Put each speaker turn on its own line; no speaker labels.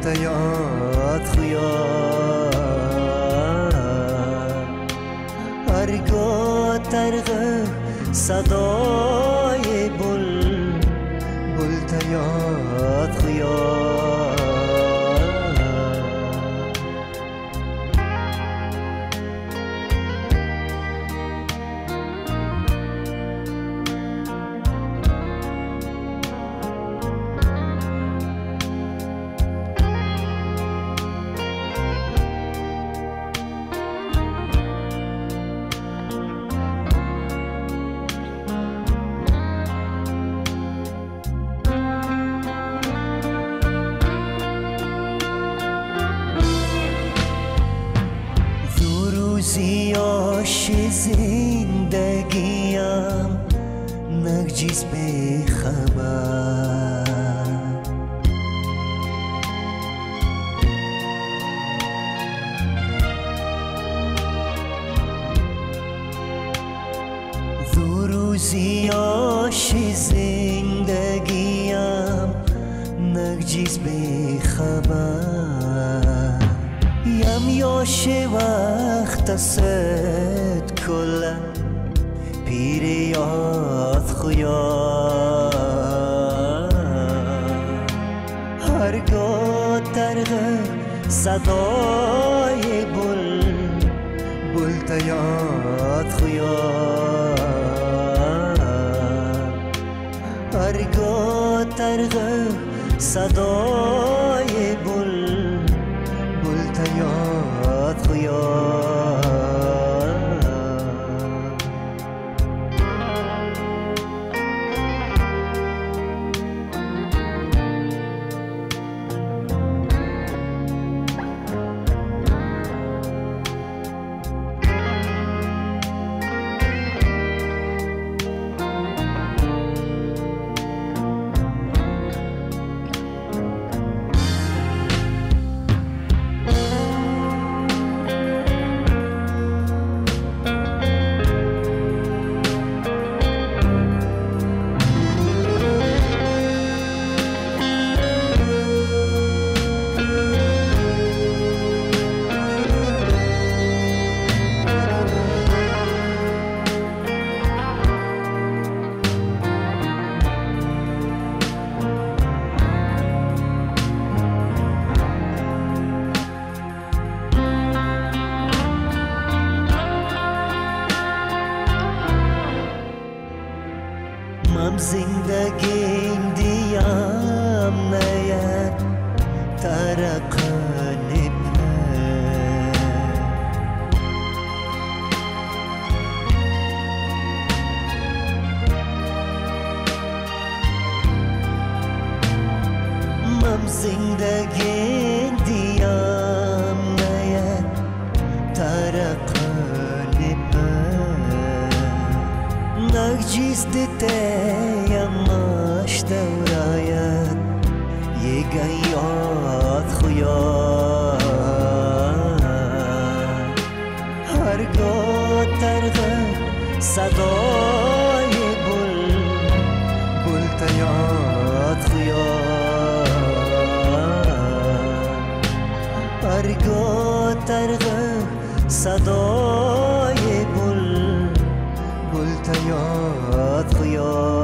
یاد خویا هرگاه ترغ صدای بل یاد خویا روزیاش زندگیم نگجیز به خبر روزیاش زندگیم نگجیز به خبر یم یاش وقت ست کلا پیر یاد خویا هرگاه ترغ صدای بل یاد خویا هرگاه ترغ صدای بل یاد خویا مم زندگیم دیم نیاد ترقانی مم زندگیم دیم نیاد ترقانی نگجیز دتیم اش دورایت یگه یاد خویا هرگاه ترغ صدای بل یاد خویا هرگاه ترغ صدای بل یاد خویا